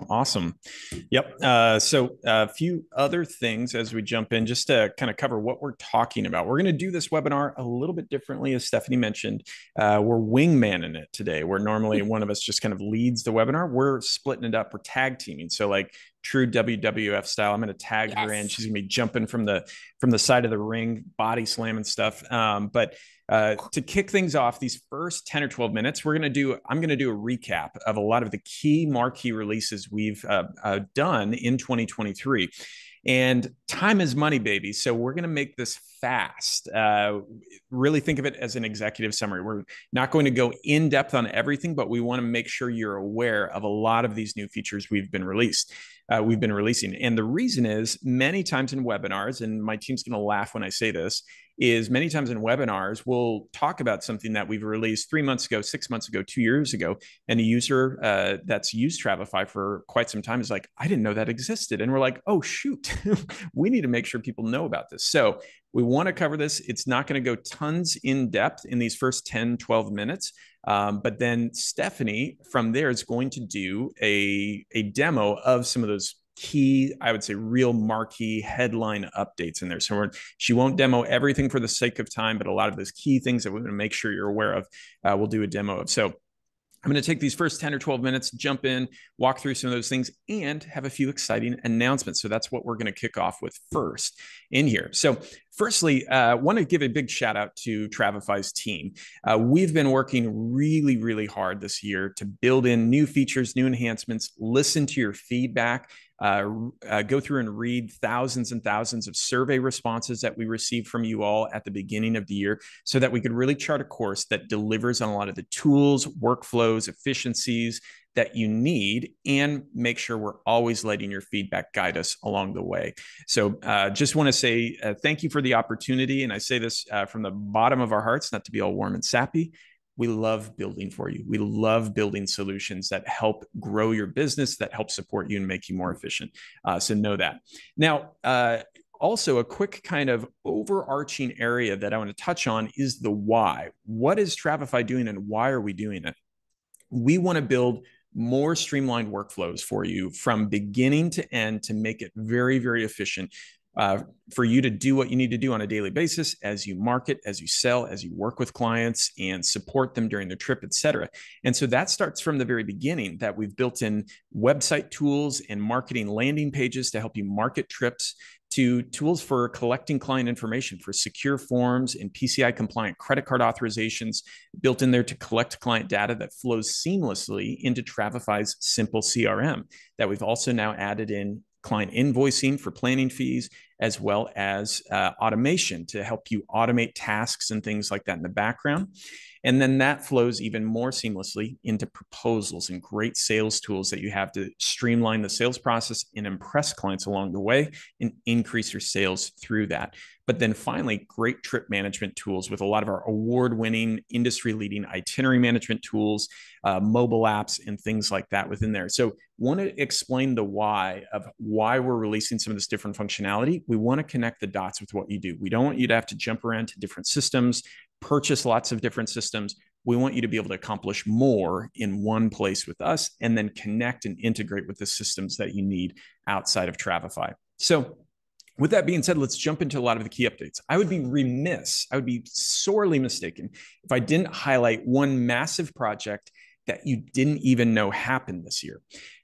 Awesome. Yep. So a few other things as we jump in, just to kind of cover what we're talking about. We're going to do this webinar a little bit differently, as Stephanie mentioned. We're wingmanning it today, where normally one of us just kind of leads the webinar. We're splitting it up. We're tag teaming. So like true WWF style, I'm going to tag her in. Yes. She's going to be jumping from the side of the ring, body slamming stuff. But to kick things off, these first 10 or 12 minutes, I'm going to do a recap of a lot of the key marquee releases we've done in 2023. And time is money, baby. So we're going to make this fast. Really think of it as an executive summary. We're not going to go in depth on everything, but we want to make sure you're aware of a lot of these new features we've been releasing. And the reason is many times in webinars, and my team's going to laugh when I say this, is many times in webinars, we'll talk about something that we've released 3 months ago, 6 months ago, 2 years ago. And a user that's used Travefy for quite some time is like, I didn't know that existed. And we're like, oh, shoot, we need to make sure people know about this. So we want to cover this. It's not going to go tons in depth in these first 10, 12 minutes. But then Stephanie from there is going to do a demo of some of those key, I would say, real marquee headline updates in there. So she won't demo everything for the sake of time, but a lot of those key things that we're going to make sure you're aware of, we'll do a demo of. So I'm going to take these first 10 or 12 minutes, jump in, walk through some of those things, and have a few exciting announcements. So that's what we're going to kick off with first in here. So firstly, I want to give a big shout out to Travefy's team. We've been working really, really hard this year to build in new features, new enhancements, listen to your feedback, go through and read thousands and thousands of survey responses that we received from you all at the beginning of the year so that we could really chart a course that delivers on a lot of the tools, workflows, efficiencies that you need, and make sure we're always letting your feedback guide us along the way. So just want to say thank you for the opportunity. And I say this from the bottom of our hearts, not to be all warm and sappy. We love building for you. We love building solutions that help grow your business, that help support you and make you more efficient. So know that. Now, also, a quick kind of overarching area that I want to touch on is the why. What is Travefy doing and why are we doing it? We want to build more streamlined workflows for you from beginning to end to make it very, very efficient for you to do what you need to do on a daily basis as you market, as you sell, as you work with clients and support them during their trip, et cetera. And so that starts from the very beginning that we've built in website tools and marketing landing pages to help you market trips, to tools for collecting client information for secure forms and PCI compliant credit card authorizations built in there to collect client data that flows seamlessly into Travefy's simple CRM that we've also now added in client invoicing for planning fees, as well as automation to help you automate tasks and things like that in the background. And then that flows even more seamlessly into proposals and great sales tools that you have to streamline the sales process and impress clients along the way and increase your sales through that. But then finally, great trip management tools with a lot of our award-winning, industry-leading itinerary management tools, mobile apps, and things like that within there. So want to explain the why of why we're releasing some of this different functionality. We want to connect the dots with what you do. We don't want you to have to jump around to different systems, purchase lots of different systems. We want you to be able to accomplish more in one place with us and then connect and integrate with the systems that you need outside of Travefy. So with that being said, let's jump into a lot of the key updates. I would be sorely mistaken if I didn't highlight one massive project that you didn't even know happened this year.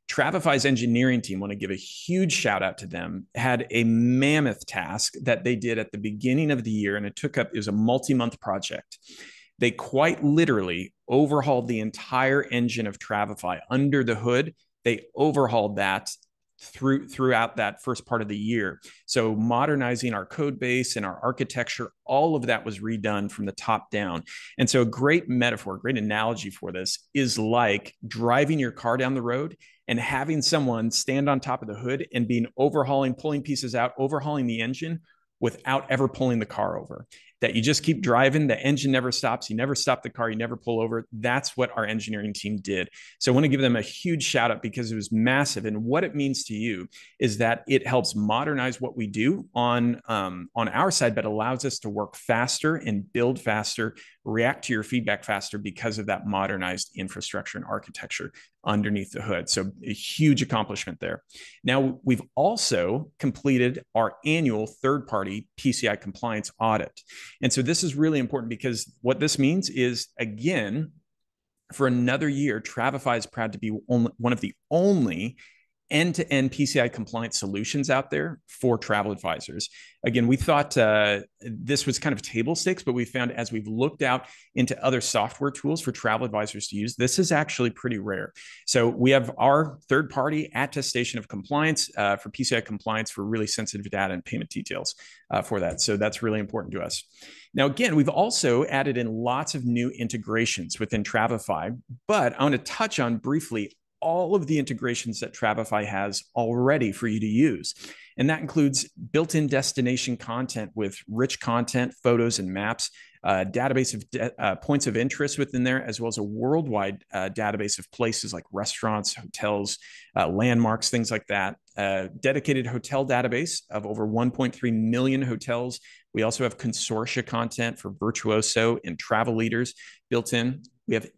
Travefy's engineering team, want to give a huge shout out to them, had a mammoth task that they did at the beginning of the year, and it was a multi-month project. They quite literally overhauled the entire engine of Travefy under the hood. They overhauled that throughout that first part of the year. So modernizing our code base and our architecture, all of that was redone from the top down. And so a great metaphor, great analogy for this is like driving your car down the road and having someone stand on top of the hood and pulling pieces out, overhauling the engine without ever pulling the car over. that you just keep driving. The engine never stops. You never stop the car. You never pull over. That's what our engineering team did. So I want to give them a huge shout out because it was massive. And what it means to you is that it helps modernize what we do on our side, but allows us to work faster and build faster, react to your feedback faster because of that modernized infrastructure and architecture underneath the hood. So a huge accomplishment there. Now, we've also completed our annual third-party PCI compliance audit. And so this is really important because what this means is, again, for another year, Travefy is proud to be one of the only end-to-end PCI compliant solutions out there for travel advisors. Again, we thought this was kind of table stakes, but we found as we've looked out into other software tools for travel advisors to use, this is actually pretty rare. So we have our third-party attestation of compliance for PCI compliance for really sensitive data and payment details for that. So that's really important to us. Now, again, we've also added in lots of new integrations within Travefy, but I want to touch on briefly all of the integrations that Travefy has already for you to use. And that includes built-in destination content with rich content, photos, and maps, a database of points of interest within there, as well as a worldwide database of places like restaurants, hotels, landmarks, things like that. Dedicated hotel database of over 1.3 million hotels. We also have consortia content for Virtuoso and travel leaders built in. We have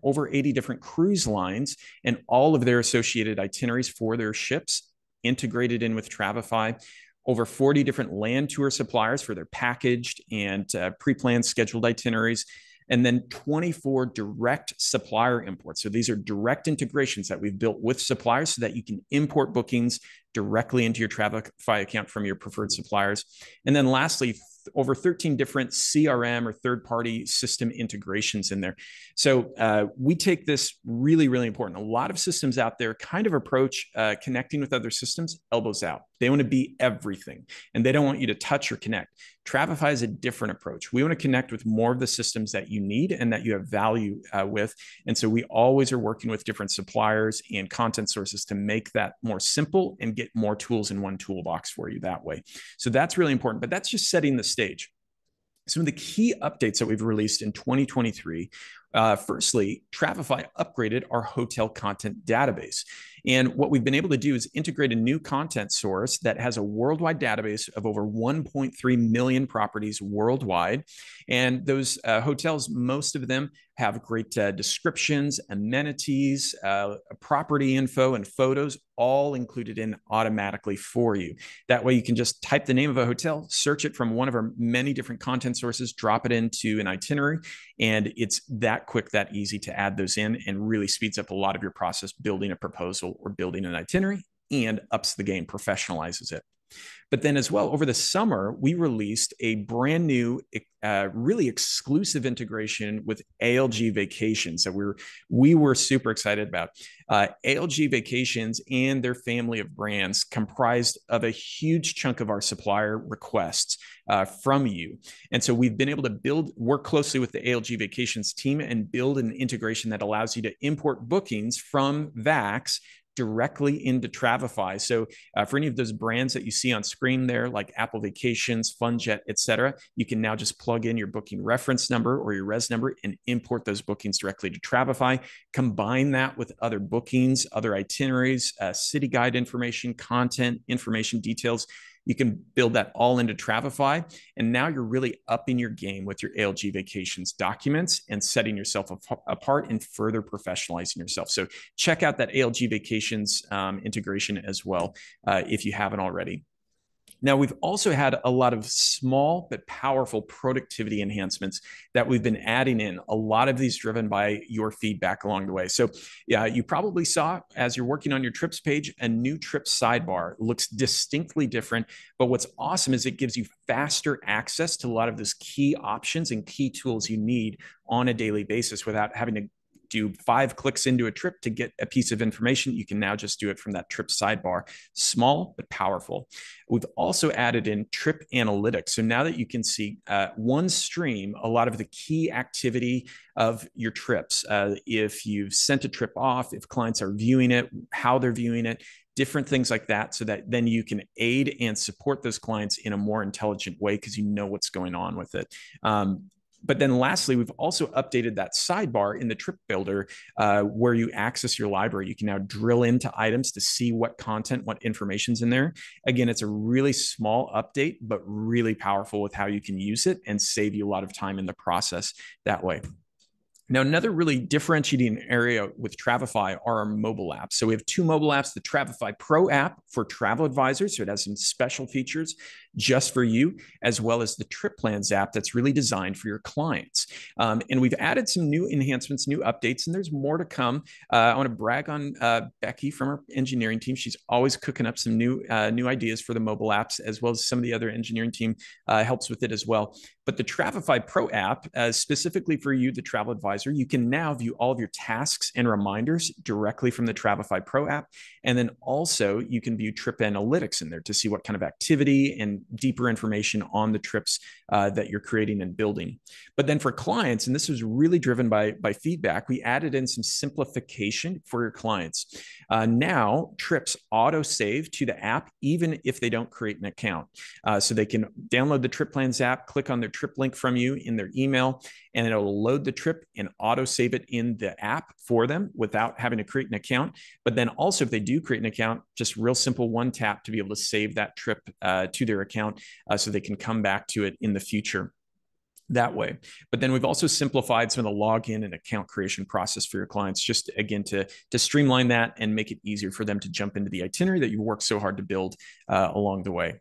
over 80 different cruise lines and all of their associated itineraries for their ships integrated in with Travefy. Over 40 different land tour suppliers for their packaged and pre-planned scheduled itineraries. And then 24 direct supplier imports. So these are direct integrations that we've built with suppliers so that you can import bookings directly into your Travefy account from your preferred suppliers. And then lastly, over 13 different CRM or third-party system integrations in there. So we take this really, really important. A lot of systems out there kind of approach connecting with other systems elbows out. They want to be everything, and they don't want you to touch or connect. Travefy is a different approach. We want to connect with more of the systems that you need and that you have value with. And so we always are working with different suppliers and content sources to make that more simple and get more tools in one toolbox for you that way. So that's really important, but that's just setting the stage. Some of the key updates that we've released in 2023. Firstly, Travefy upgraded our hotel content database. And what we've been able to do is integrate a new content source that has a worldwide database of over 1.3 million properties worldwide. And those hotels, most of them have great descriptions, amenities, property info, and photos all included in automatically for you. That way you can just type the name of a hotel, search it from one of our many different content sources, drop it into an itinerary, and it's that quick, that easy to add those in, and really speeds up a lot of your process building a proposal or building an itinerary, and ups the game, professionalizes it. But then as well, over the summer, we released a brand new, really exclusive integration with ALG Vacations that we were super excited about. ALG Vacations and their family of brands comprised of a huge chunk of our supplier requests from you. And so we've been able to work closely with the ALG Vacations team and build an integration that allows you to import bookings from VAX directly into Travefy. So for any of those brands that you see on screen there, like Apple Vacations, FunJet, etc., you can now just plug in your booking reference number or your res number and import those bookings directly to Travefy. Combine that with other bookings, other itineraries, city guide information, content, information, details. You can build that all into Travefy. And now you're really upping your game with your ALG Vacations documents and setting yourself apart and further professionalizing yourself. So check out that ALG Vacations integration as well if you haven't already. Now, we've also had a lot of small but powerful productivity enhancements that we've been adding in, a lot of these driven by your feedback along the way. So yeah, you probably saw as you're working on your trips page, a new trip sidebar looks distinctly different. But what's awesome is it gives you faster access to a lot of those key options and key tools you need on a daily basis without having to do 5 clicks into a trip to get a piece of information, you can now just do it from that trip sidebar. Small, but powerful. We've also added in trip analytics. So now that you can see one stream, a lot of the key activity of your trips, if you've sent a trip off, if clients are viewing it, how they're viewing it, different things like that, so that then you can aid and support those clients in a more intelligent way because you know what's going on with it. But then lastly, we've also updated that sidebar in the trip builder where you access your library. You can now drill into items to see what content, what information's in there. Again, it's a really small update, but really powerful with how you can use it and save you a lot of time in the process that way. Now, another really differentiating area with Travefy are our mobile apps. So we have 2 mobile apps, the Travefy Pro app for travel advisors. So it has some special features just for you, as well as the Trip Plans app that's really designed for your clients. And we've added some new enhancements, new updates, and there's more to come. I want to brag on Becky from our engineering team. She's always cooking up some new ideas for the mobile apps, as well as some of the other engineering team helps with it as well. But the Travefy Pro app, specifically for you, the travel advisor, you can now view all of your tasks and reminders directly from the Travefy Pro app. And then also you can view trip analytics in there to see what kind of activity and deeper information on the trips that you're creating and building. But then for clients, and this was really driven by feedback, we added in some simplification for your clients. Now trips auto save to the app, even if they don't create an account. So they can download the Trip Plans app, click on their trip link from you in their email, and it'll load the trip and auto save it in the app for them without having to create an account. But then also if they do create an account, just real simple one tap to be able to save that trip to their account so they can come back to it in the future that way. But then we've also simplified some of the login and account creation process for your clients, just again to streamline that and make it easier for them to jump into the itinerary that you worked so hard to build along the way.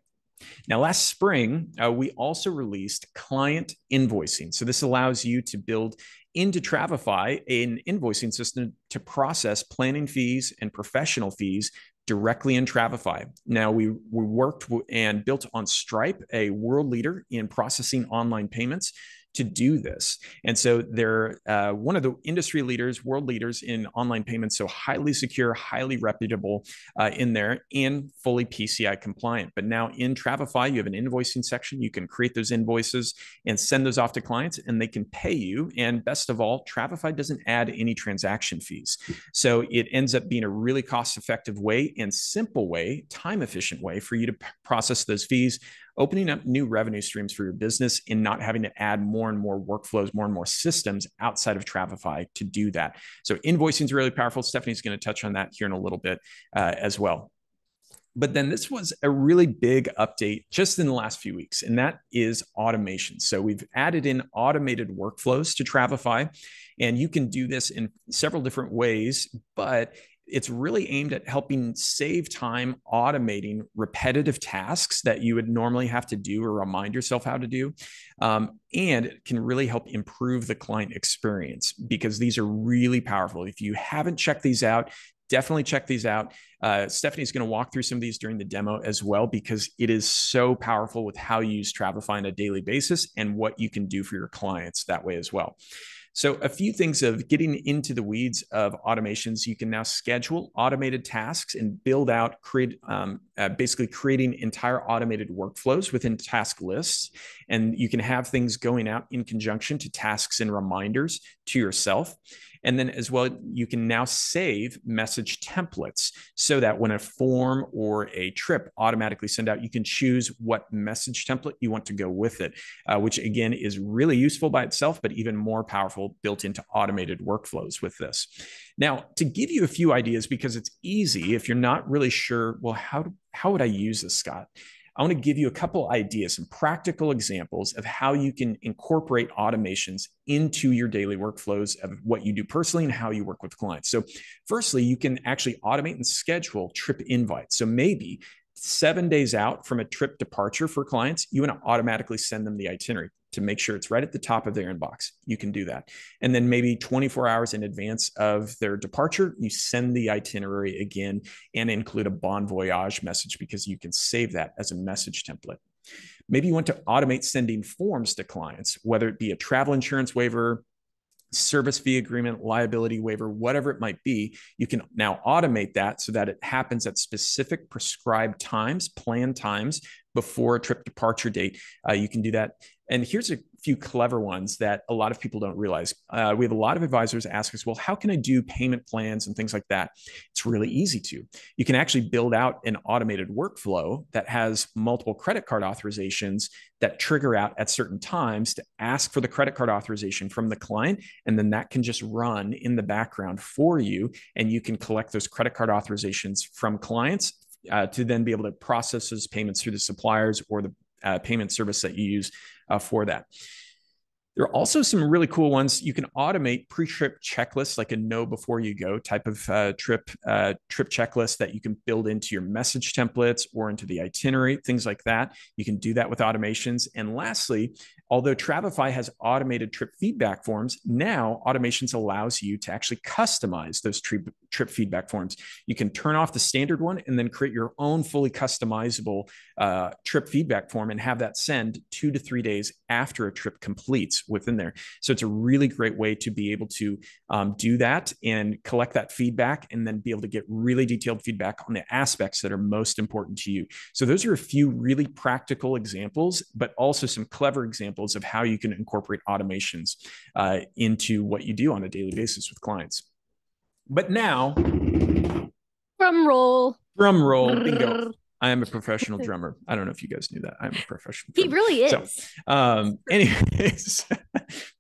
Now, last spring, we also released client invoicing. So this allows you to build into Travefy an invoicing system to process planning fees and professional fees directly in Travefy. Now, we worked and built on Stripe, a world leader in processing online payments, to do this. And so they're one of the industry leaders, world leaders in online payments, so highly secure, highly reputable in there and fully PCI compliant. But now in Travefy, you have an invoicing section. You can create those invoices and send those off to clients and they can pay you. And best of all, Travefy doesn't add any transaction fees. So it ends up being a really cost-effective way and simple way, time-efficient way for you to process those fees, opening up new revenue streams for your business and not having to add more and more workflows, more and more systems outside of Travefy to do that. So invoicing is really powerful. Stephanie's going to touch on that here in a little bit as well. But then this was a really big update just in the last few weeks, and that is automation. So we've added in automated workflows to Travefy, and you can do this in several different ways, but it's really aimed at helping save time automating repetitive tasks that you would normally have to do or remind yourself how to do. And it can really help improve the client experience because these are really powerful. If you haven't checked these out, definitely check these out. Stephanie's going to walk through some of these during the demo as well, because it is so powerful with how you use Travefy on a daily basis and what you can do for your clients that way as well. So a few things of getting into the weeds of automations. You can now schedule automated tasks and build out, basically creating entire automated workflows within task lists. And you can have things going out in conjunction to tasks and reminders to yourself. And then as well, you can now save message templates so that when a form or a trip automatically send out, you can choose what message template you want to go with it, which again is really useful by itself, but even more powerful built into automated workflows with this. Now, to give you a few ideas, because it's easy if you're not really sure, well, how would I use this, Scott? I want to give you a couple ideas, some practical examples of how you can incorporate automations into your daily workflows of what you do personally and how you work with clients. So firstly, you can actually automate and schedule trip invites. So maybe 7 days out from a trip departure for clients, you want to automatically send them the itinerary to make sure it's right at the top of their inbox. You can do that. And then maybe 24 hours in advance of their departure, you send the itinerary again and include a bon voyage message because you can save that as a message template. Maybe you want to automate sending forms to clients, whether it be a travel insurance waiver, service fee agreement, liability waiver, whatever it might be, you can now automate that so that it happens at specific prescribed times, planned times before a trip departure date. You can do that. And here's a few clever ones that a lot of people don't realize. We have a lot of advisors ask us, well, how can I do payment plans and things like that? It's really easy to. You can actually build out an automated workflow that has multiple credit card authorizations that trigger out at certain times to ask for the credit card authorization from the client. And then that can just run in the background for you. And you can collect those credit card authorizations from clients to then be able to process those payments through the suppliers or the payment service that you use for that. There are also some really cool ones. You can automate pre-trip checklists, like a know before you go type of trip checklist that you can build into your message templates or into the itinerary, things like that. You can do that with automations. And lastly, although Travefy has automated trip feedback forms, now automations allows you to actually customize those trip feedback forms. You can turn off the standard one and then create your own fully customizable trip feedback form and have that send 2 to 3 days after a trip completes within there. So it's a really great way to be able to do that and collect that feedback and then be able to get really detailed feedback on the aspects that are most important to you. So those are a few really practical examples, but also some clever examples of how you can incorporate automations into what you do on a daily basis with clients. But now, drum roll, bingo. I am a professional drummer. I don't know if you guys knew that. I'm a professional drummer. He really is. So, anyways,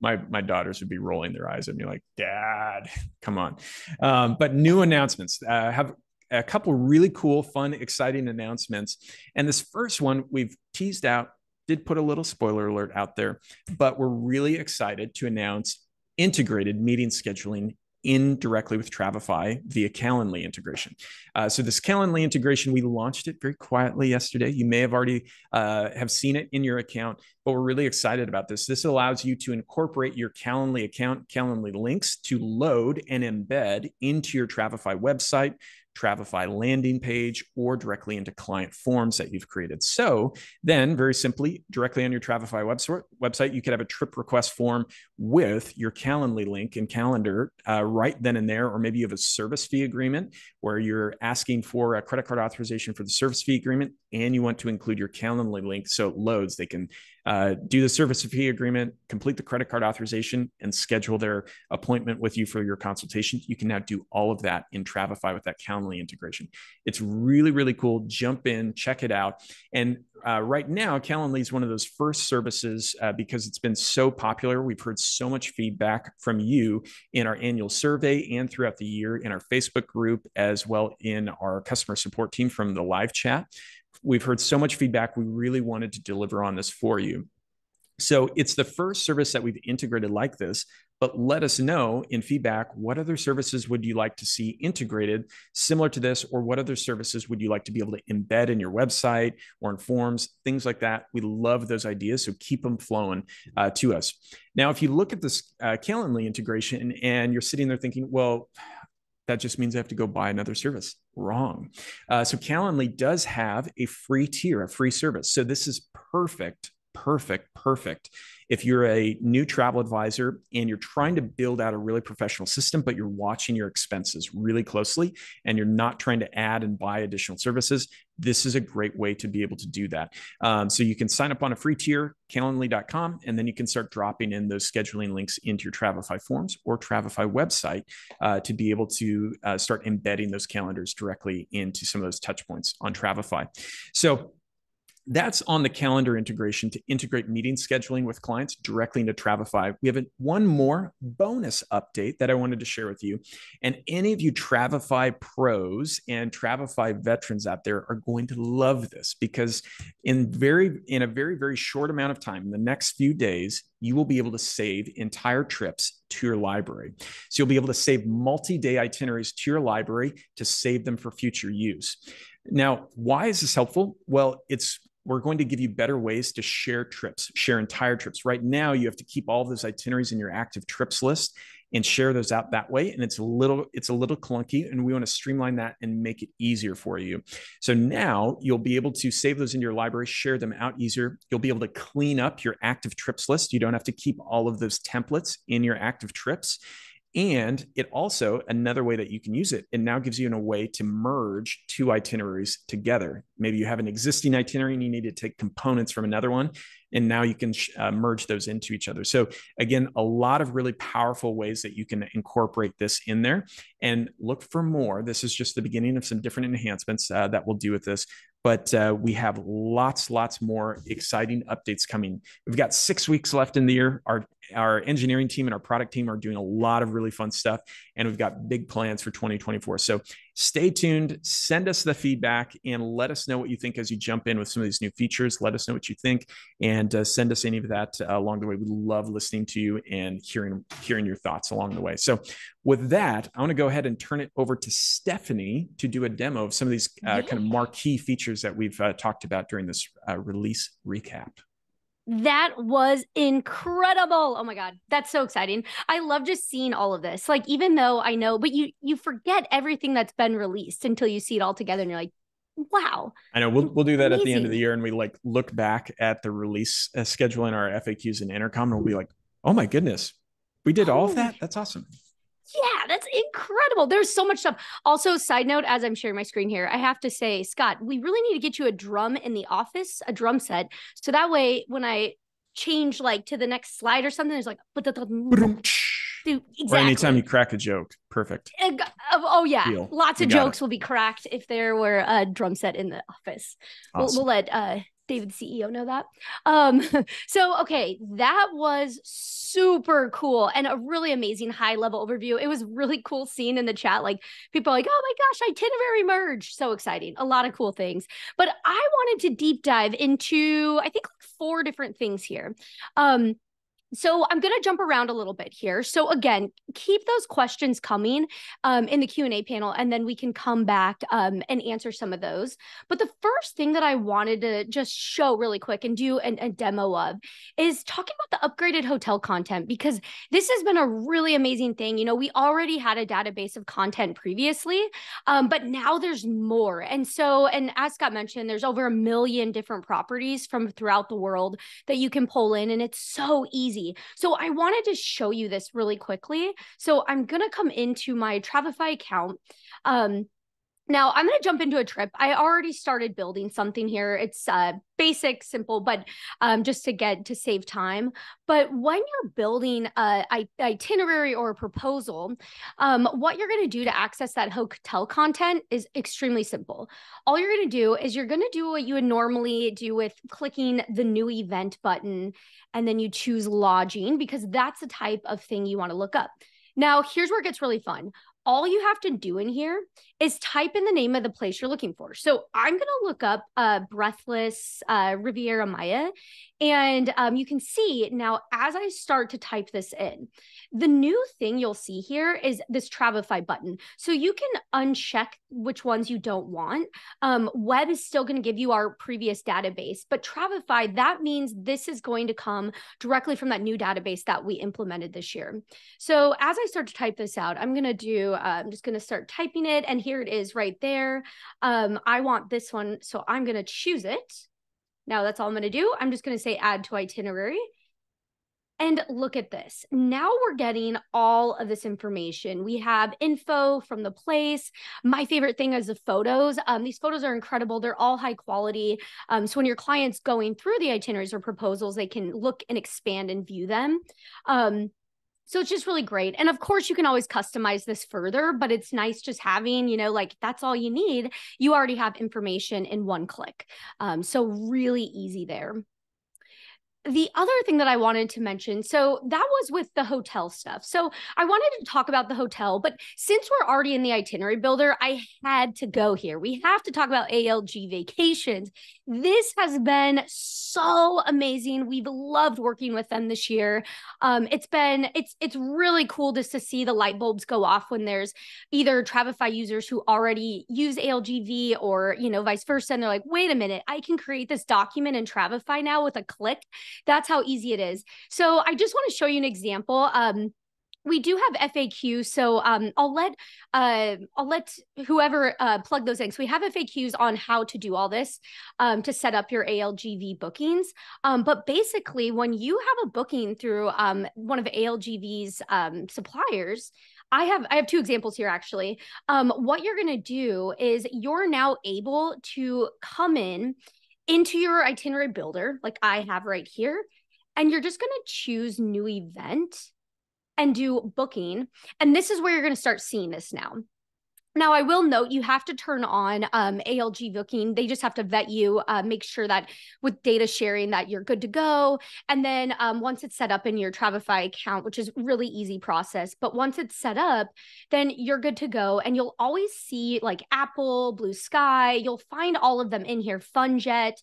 my daughters would be rolling their eyes at me like, Dad, come on. But new announcements. Have a couple really cool, fun, exciting announcements. And this first one we've teased out, did put a little spoiler alert out there, but we're really excited to announce integrated meeting scheduling in directly with Travefy via Calendly integration. So this Calendly integration, we launched it very quietly yesterday. You may have already have seen it in your account, but we're really excited about this. This allows you to incorporate your Calendly account, Calendly links to load and embed into your Travefy website, Travefy landing page, or directly into client forms that you've created. So then very simply, directly on your Travefy website, you could have a trip request form with your Calendly link and calendar right then and there, or maybe you have a service fee agreement where you're asking for a credit card authorization for the service fee agreement and you want to include your Calendly link so it loads. They can do the service fee agreement, complete the credit card authorization, and schedule their appointment with you for your consultation. You can now do all of that in Travefy with that Calendly integration. It's really, really cool. Jump in, check it out. And right now, Calendly is one of those first services because it's been so popular. We've heard so much feedback from you in our annual survey and throughout the year in our Facebook group, as well in our customer support team from the live chat. We've heard so much feedback. We really wanted to deliver on this for you. So it's the first service that we've integrated like this, but let us know in feedback, what other services would you like to see integrated similar to this, or what other services would you like to be able to embed in your website or in forms, things like that. We love those ideas, so keep them flowing to us. Now, if you look at this Calendly integration and you're sitting there thinking, well, that just means I have to go buy another service. Wrong. So Calendly does have a free tier, a free service. So this is perfect if you're a new travel advisor and you're trying to build out a really professional system, but you're watching your expenses really closely and you're not trying to add and buy additional services. This is a great way to be able to do that. So you can sign up on a free tier, calendly.com, and then you can start dropping in those scheduling links into your Travefy forms or Travefy website to be able to start embedding those calendars directly into some of those touch points on Travefy. So that's on the calendar integration to integrate meeting scheduling with clients directly into Travefy. We have one more bonus update that I wanted to share with you. And any of you Travefy pros and Travefy veterans out there are going to love this because in a very, very short amount of time, in the next few days, you will be able to save entire trips to your library. So you'll be able to save multi-day itineraries to your library to save them for future use. Now, why is this helpful? Well, we're going to give you better ways to share trips, share entire trips. Right now, you have to keep all of those itineraries in your active trips list. and share those out that way. And it's a little clunky, and we want to streamline that and make it easier for you. So now you'll be able to save those in your library, share them out easier. You'll be able to clean up your active trips list. You don't have to keep all of those templates in your active trips. And it also, another way that you can use it, it now gives you a way to merge two itineraries together. Maybe you have an existing itinerary and you need to take components from another one, and now you can merge those into each other. So again, a lot of really powerful ways that you can incorporate this in there, and look for more. This is just the beginning of some different enhancements that we'll do with this. But we have lots more exciting updates coming. We've got 6 weeks left in the year. Our engineering team and our product team are doing a lot of really fun stuff, and we've got big plans for 2024. So stay tuned, send us the feedback, and let us know what you think as you jump in with some of these new features. Let us know what you think, and send us any of that along the way. We love listening to you and hearing your thoughts along the way. So with that, I want to go ahead and turn it over to Stephanie to do a demo of some of these kind of marquee features that we've talked about during this release recap. That was incredible. Oh my God. That's so exciting. I love just seeing all of this. Like, even though I know, but you forget everything that's been released until you see it all together and you're like, wow. I know we'll do that at the end of the year, and we like look back at the release schedule in our FAQs and Intercom, and we'll be like, oh my goodness, we did all of that. That's awesome. Yeah, that's incredible. There's so much stuff. Also, side note, as I'm sharing my screen here, I have to say, Scott, we really need to get you a drum in the office, a drum set. So that way, when I change like to the next slide or something, there's like, exactly. Or anytime you crack a joke. Perfect. Oh yeah. Lots of jokes will be cracked if there were a drum set in the office. Awesome. We'll let David, the CEO, know that. So, okay, that was super cool and a really amazing high level overview. It was really cool seeing in the chat, like people are like, oh my gosh, itinerary merge. So exciting. A lot of cool things. But I wanted to deep dive into, I think, like 4 different things here. So I'm going to jump around a little bit here. So again, keep those questions coming in the Q&A panel, and then we can come back and answer some of those. But the first thing that I wanted to just show really quick and do a demo of is talking about the upgraded hotel content, because this has been a really amazing thing. You know, we already had a database of content previously, but now there's more. And so, and as Scott mentioned, there's over 1 million different properties from throughout the world that you can pull in, and it's so easy. So I wanted to show you this really quickly. So I'm going to come into my Travefy account. Now I'm going to jump into a trip. I already started building something here. It's basic, simple, but just to save time. But when you're building an itinerary or a proposal, what you're going to do to access that hotel content is extremely simple. All you're going to do is you're going to do what you would normally do with clicking the new event button, and then you choose lodging, because that's the type of thing you want to look up. Now, here's where it gets really fun. All you have to do in here is type in the name of the place you're looking for. So I'm going to look up Breathless Riviera Maya. And you can see now, as I start to type this in, the new thing you'll see here is this Travefy button. So you can uncheck which ones you don't want. Web is still going to give you our previous database, but Travefy, that means this is going to come directly from that new database that we implemented this year. So as I start to type this out, I'm just going to start typing it, and here it is right there. I want this one, so I'm going to choose it. Now that's all I'm going to do. I'm just going to say add to itinerary. And look at this. Now we're getting all of this information. We have info from the place. My favorite thing is the photos. These photos are incredible. They're all high quality. So when your client's going through the itineraries or proposals, they can look and expand and view them. So it's just really great. And of course, you can always customize this further, but it's nice just having, you know, like that's all you need. You already have information in one click. So really easy there. The other thing that I wanted to mention, so that was with the hotel stuff. So I wanted to talk about the hotel, but since we're already in the itinerary builder, I had to go here. We have to talk about ALG Vacations. This has been so amazing. We've loved working with them this year. It's really cool just to see the light bulbs go off when there's either Travefy users who already use ALGV, or, you know, vice versa. And they're like, wait a minute, I can create this document in Travefy now with a click. That's how easy it is. So I just want to show you an example. We do have FAQs, so I'll let whoever plug those in. So we have FAQs on how to do all this to set up your ALGV bookings. But basically, when you have a booking through one of ALGV's suppliers, I have two examples here actually. What you're going to do is you're now able to come into your itinerary builder, like I have right here, and you're just going to choose new event and do booking. And this is where you're going to start seeing this now. Now, I will note you have to turn on ALG booking. They just have to vet you, make sure that with data sharing that you're good to go. And then once it's set up in your Travefy account, which is really easy process, but once it's set up, then you're good to go. And you'll always see like Apple, Blue Sky. You'll find all of them in here, FunJet.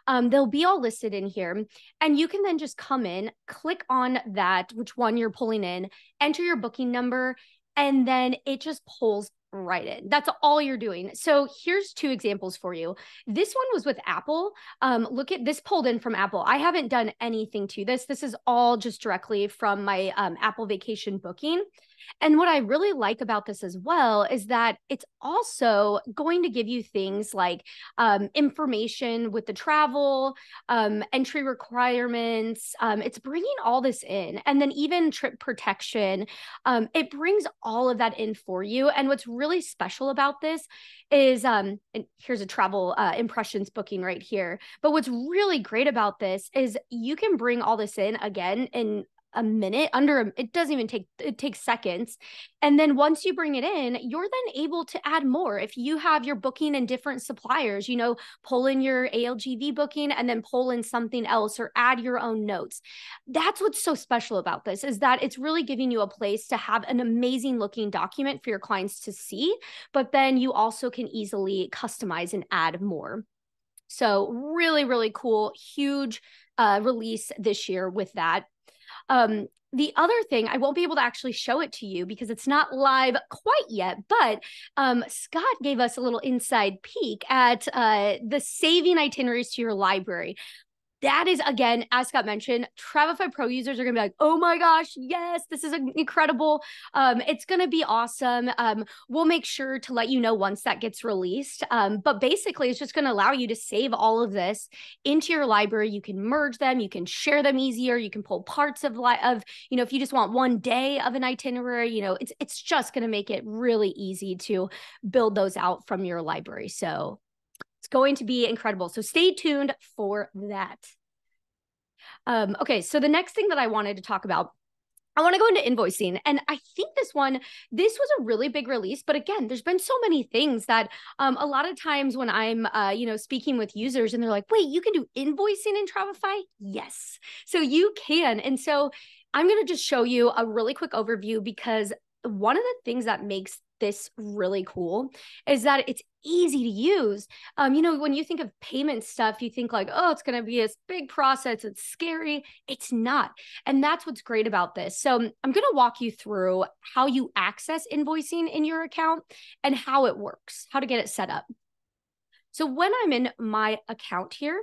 They'll be all listed in here. And you can then just come in, click on that, which one you're pulling in, enter your booking number, and then it just pulls right in. That's all you're doing. So here's two examples for you. This one was with Apple. Look at this, pulled in from Apple. I haven't done anything to this. This is all just directly from my Apple vacation booking. And what I really like about this as well is that it's also going to give you things like information with the travel, entry requirements. It's bringing all this in. And then even trip protection. It brings all of that in for you. And what's really special about this is, and here's a travel impressions booking right here. But what's really great about this is you can bring all this in again in a minute, it doesn't even take, it takes seconds. And then once you bring it in, you're then able to add more. If you have your booking in different suppliers, you know, pull in your ALGV booking and then pull in something else or add your own notes. That's what's so special about this, is that it's really giving you a place to have an amazing looking document for your clients to see, but then you also can easily customize and add more. So really, really cool, huge release this year with that. The other thing, I won't be able to actually show it to you because it's not live quite yet, but Scott gave us a little inside peek at the saving itineraries to your library. That is, again, as Scott mentioned, Travefy Pro users are going to be like, oh my gosh, yes, this is incredible. It's going to be awesome. We'll make sure to let you know once that gets released. But basically, it's just going to allow you to save all of this into your library. You can merge them. You can share them easier. You can pull parts of, you know, if you just want one day of an itinerary, you know, it's just going to make it really easy to build those out from your library. So it's going to be incredible. So stay tuned for that. Okay, so the next thing that I wanted to talk about, I want to go into invoicing. And I think this was a really big release. But again, there's been so many things that a lot of times when I'm, you know, speaking with users and they're like, wait, you can do invoicing in Travefy? Yes. So you can. And so I'm going to just show you a really quick overview, because one of the things that makes this really cool is that it's easy to use. You know, when you think of payment stuff, you think like, oh, it's going to be this big process. It's scary. It's not. And that's what's great about this. So I'm going to walk you through how you access invoicing in your account and how it works, how to get it set up. So when I'm in my account here,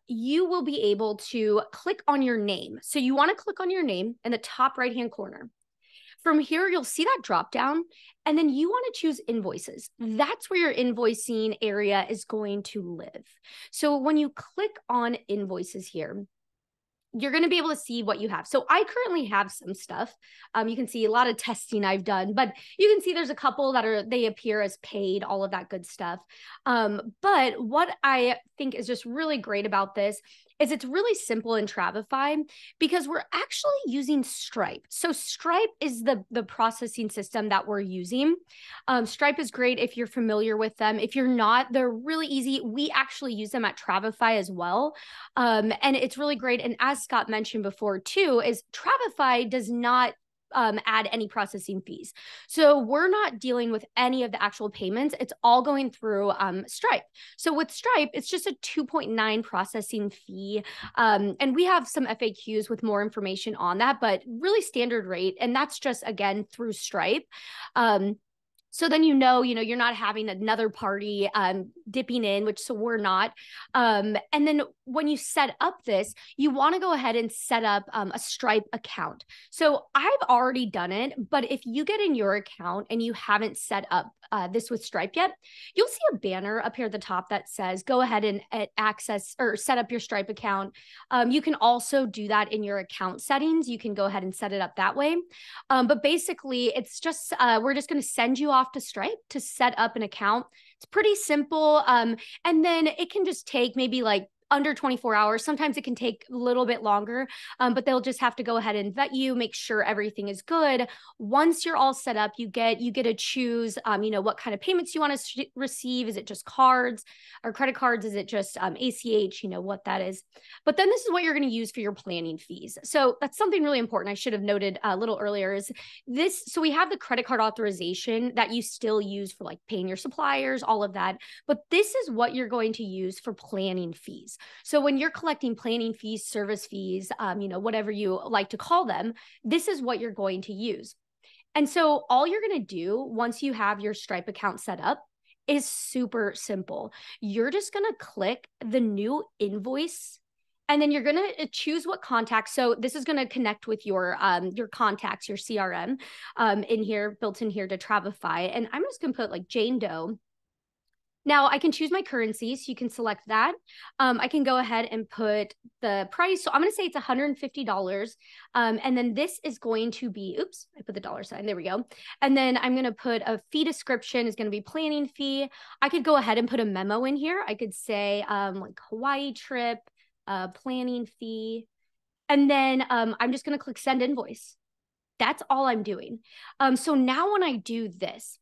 you will be able to click on your name. So you want to click on your name in the top right-hand corner. From here, you'll see that drop down, and then you want to choose invoices. That's where your invoicing area is going to live. So when you click on invoices here, you're going to be able to see what you have. So I currently have some stuff. You can see a lot of testing I've done, but you can see there's a couple that they appear as paid, all of that good stuff. But what I think is just really great about this is it's really simple in Travefy because we're actually using Stripe. So Stripe is the processing system that we're using. Stripe is great if you're familiar with them. If you're not, they're really easy. We actually use them at Travefy as well. And it's really great. And as Scott mentioned before too, is Travefy does not add any processing fees. So we're not dealing with any of the actual payments. It's all going through Stripe. So with Stripe, it's just a 2.9 processing fee. And we have some FAQs with more information on that, but really standard rate. And that's just, again, through Stripe. So then, you know, you're not having another party dipping in, which so we're not. And then when you set up this, you want to go ahead and set up a Stripe account. So I've already done it, but if you get in your account and you haven't set up this with Stripe yet, you'll see a banner up here at the top that says, go ahead and access or set up your Stripe account. You can also do that in your account settings. You can go ahead and set it up that way. But basically it's just, we're just going to send you off to Stripe to set up an account. It's pretty simple. And then it can just take maybe like under 24 hours. Sometimes it can take a little bit longer, but they'll just have to go ahead and vet you, make sure everything is good. Once you're all set up, you get to choose, what kind of payments you want to receive. Is it just cards or credit cards? Is it just ACH? What that is. But then this is what you're going to use for your planning fees. So that's something really important. I should have noted a little earlier is this. So we have the credit card authorization that you still use for like paying your suppliers, all of that. But this is what you're going to use for planning fees. So when you're collecting planning fees, service fees, whatever you like to call them, this is what you're going to use. And so all you're going to do once you have your Stripe account set up is super simple. You're just going to click the new invoice, and then you're going to choose what contacts. So this is going to connect with your contacts, your CRM in here, built in here to Travefy. And I'm just going to put like Jane Doe. Now I can choose my currency, so you can select that. I can go ahead and put the price. So I'm going to say it's $150. And then this is going to be, oops, I put the dollar sign. There we go. And then I'm going to put a fee description is going to be planning fee. I could go ahead and put a memo in here. I could say like Hawaii trip, planning fee. And then I'm just going to click send invoice. That's all I'm doing. So now when I do this,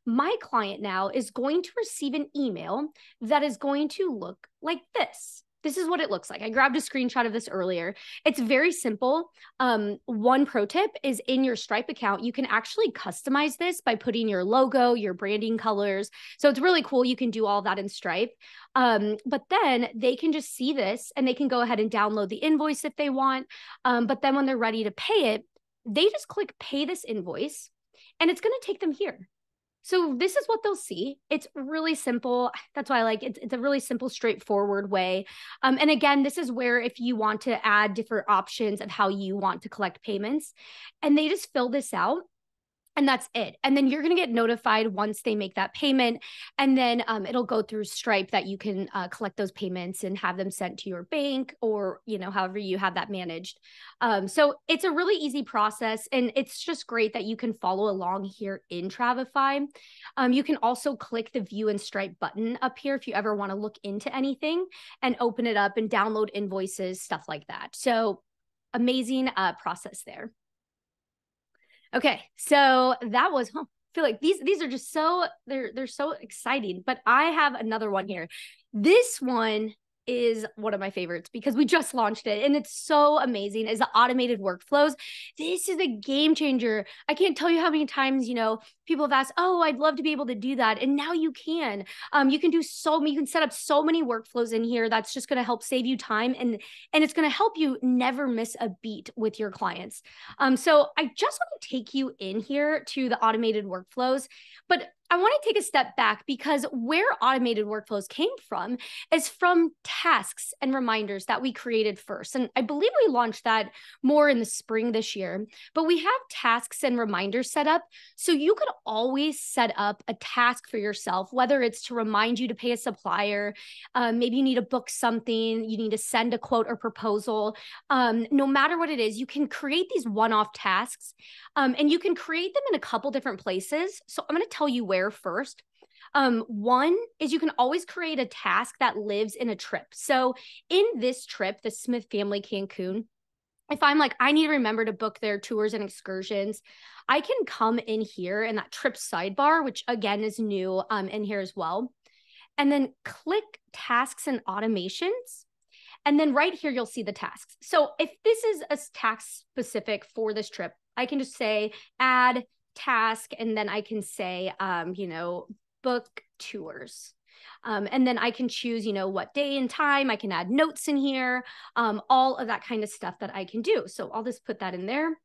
my client now is going to receive an email that is going to look like this. This is what it looks like. I grabbed a screenshot of this earlier. It's very simple. One pro tip is in your Stripe account, you can actually customize this by putting your logo, your branding colors. So it's really cool. You can do all that in Stripe. But then they can just see this and they can go ahead and download the invoice if they want. But then when they're ready to pay it, they just click pay this invoice and it's going to take them here. So this is what they'll see. It's really simple. That's why I like it. It's a really simple, straightforward way. And again, this is where if you want to add different options of how you want to collect payments, and they just fill this out. And that's it. And then you're going to get notified once they make that payment. And then it'll go through Stripe that you can collect those payments and have them sent to your bank or, however you have that managed. So it's a really easy process. And it's just great that you can follow along here in Travefy. You can also click the View in Stripe button up here if you ever want to look into anything and open it up and download invoices, stuff like that. So amazing process there. Okay, so that was, I feel like these are just so, they're so exciting, but I have another one here. This one is one of my favorites because we just launched it and it's so amazing, is the automated workflows. This is a game changer. I can't tell you how many times, people have asked, oh, I'd love to be able to do that. And now you can. You can set up so many workflows in here that's just going to help save you time and it's going to help you never miss a beat with your clients. So I just want to take you in here to the automated workflows, but I want to take a step back because where automated workflows came from is from tasks and reminders that we created first. And I believe we launched that more in the spring this year, but we have tasks and reminders set up. So you could always set up a task for yourself, whether it's to remind you to pay a supplier, maybe you need to book something, you need to send a quote or proposal. No matter what it is, you can create these one-off tasks and you can create them in a couple different places. So I'm going to tell you where first. One is you can always create a task that lives in a trip. So in this trip, the Smith family Cancun, if I'm like, I need to remember to book their tours and excursions, I can come in here in that trip sidebar, which again is new in here as well. And then click tasks and automations. And then right here, you'll see the tasks. So if this is a task specific for this trip, I can just say add task, and then I can say, book tours. And then I can choose, what day and time. I can add notes in here, all of that kind of stuff that I can do. So I'll just put that in there.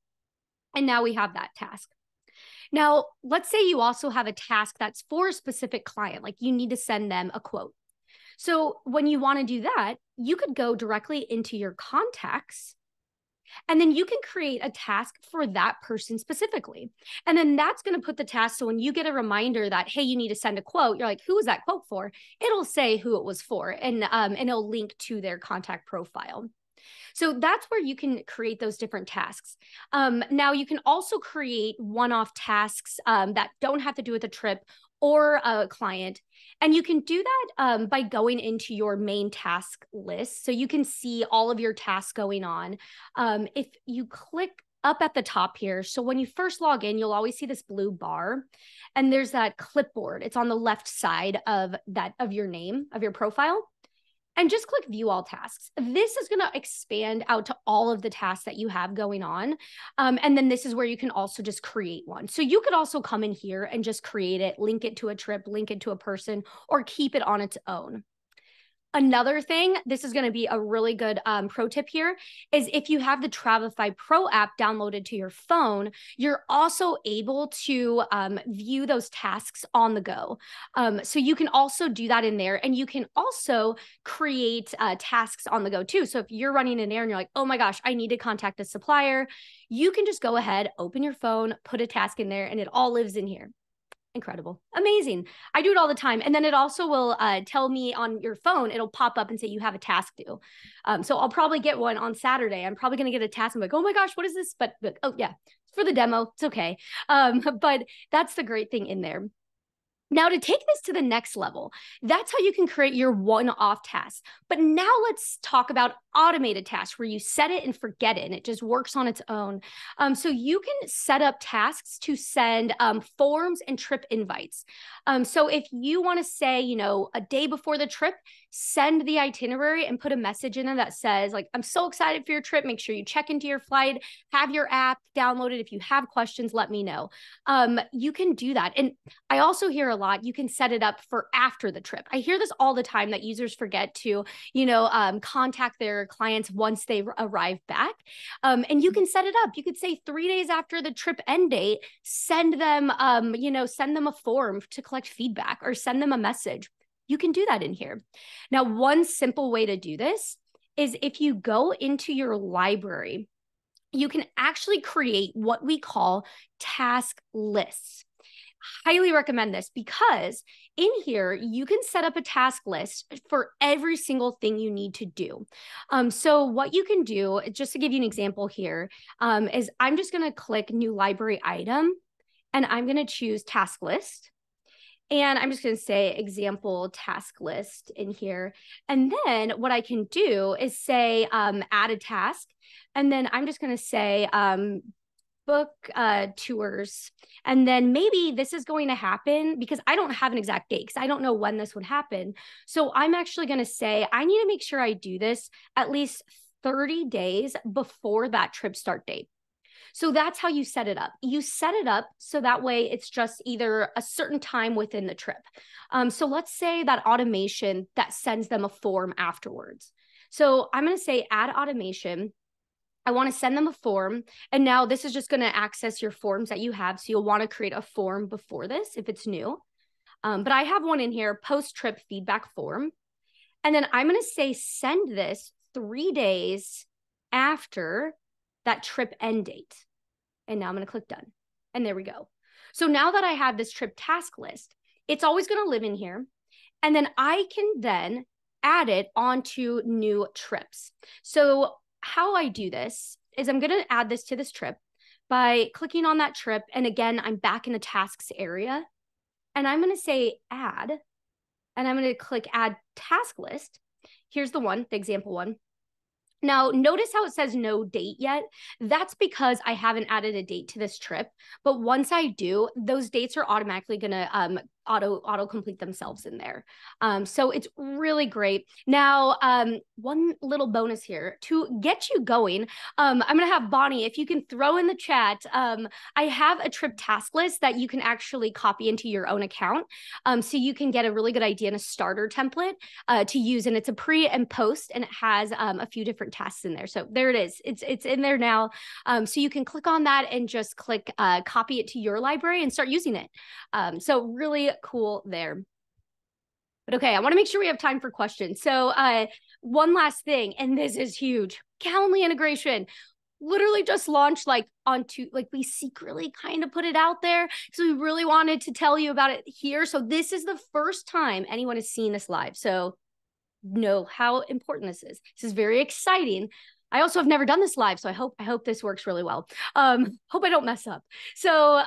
And now we have that task. Now, let's say you also have a task that's for a specific client, like you need to send them a quote. So when you want to do that, you could go directly into your contacts, and then you can create a task for that person specifically. And then that's going to put the task. So when you get a reminder that, hey, you need to send a quote, you're like, who is that quote for? It'll say who it was for, and it'll link to their contact profile. So that's where you can create those different tasks. Now, you can also create one-off tasks that don't have to do with a trip or a client. And you can do that by going into your main task list. So you can see all of your tasks going on. If you click up at the top here, so when you first log in, you'll always see this blue bar, and there's that clipboard. It's on the left side of your name, of your profile. And just click view all tasks. This is going to expand out to all of the tasks that you have going on. And then this is where you can also just create one. So you could also come in here and just create it, link it to a trip, link it to a person, or keep it on its own. Another thing, this is going to be a really good pro tip here, is if you have the Travefy Pro app downloaded to your phone, you're also able to view those tasks on the go. So you can also do that in there, and you can also create tasks on the go too. So if you're running an errand, you're like, oh my gosh, I need to contact a supplier, you can just go ahead, open your phone, put a task in there, and it all lives in here. Incredible. Amazing. I do it all the time. And then it also will tell me on your phone, it'll pop up and say you have a task due. So I'll probably get one on Saturday. I'm probably going to get a task. I'm like, oh my gosh, what is this? But oh yeah, it's for the demo. It's okay. But that's the great thing in there. Now, to take this to the next level, that's how you can create your one-off tasks. But now let's talk about automated tasks where you set it and forget it, and it just works on its own. So you can set up tasks to send forms and trip invites. So if you want to say, you know, a day before the trip, send the itinerary and put a message in there that says, like, I'm so excited for your trip. Make sure you check into your flight, have your app downloaded. If you have questions, let me know. You can do that. And I also hear a lot, you can set it up for after the trip. I hear this all the time, that users forget to, you know, contact their clients once they arrive back. And you can set it up. You could say 3 days after the trip end date, send them, you know, send them a form to collect feedback, or send them a message. You can do that in here. Now, one simple way to do this is if you go into your library, you can actually create what we call task lists. Highly recommend this, because in here, you can set up a task list for every single thing you need to do. So what you can do, just to give you an example here, is I'm just going to click new library item, and I'm going to choose task list. And I'm just going to say example task list in here. And then what I can do is say add a task. And then I'm just going to say book tours. And then maybe this is going to happen, because I don't have an exact date, because I don't know when this would happen. So I'm actually going to say I need to make sure I do this at least 30 days before that trip start date. So that's how you set it up. You set it up so that way it's just either a certain time within the trip. So let's say that automation that sends them a form afterwards. So I'm going to say add automation. I want to send them a form. And now this is just going to access your forms that you have. So you'll want to create a form before this if it's new. But I have one in here, post-trip feedback form. And then I'm going to say send this 3 days after that trip end date. And now I'm going to click done. And there we go. So now that I have this trip task list, it's always going to live in here. And then I can then add it onto new trips. So how I do this is I'm going to add this to this trip by clicking on that trip. And again, I'm back in the tasks area. And I'm going to say add. And I'm going to click add task list. Here's the one, the example one. Now, notice how it says no date yet? That's because I haven't added a date to this trip. But once I do, those dates are automatically going to auto complete themselves in there. So it's really great. Now, one little bonus here to get you going. I'm gonna have Bonnie, if you can throw in the chat. I have a trip task list that you can actually copy into your own account, so you can get a really good idea and a starter template to use. And it's a pre and post, and it has a few different tasks in there. So there it is. It's in there now. So you can click on that and just click copy it to your library and start using it. So really cool there. But okay, I want to make sure we have time for questions. So one last thing, and this is huge. Calendly integration literally just launched we secretly kind of put it out there. So we really wanted to tell you about it here. So this is the first time anyone has seen this live. So know how important this is. This is very exciting. I also have never done this live, so I hope this works really well. Hope I don't mess up. So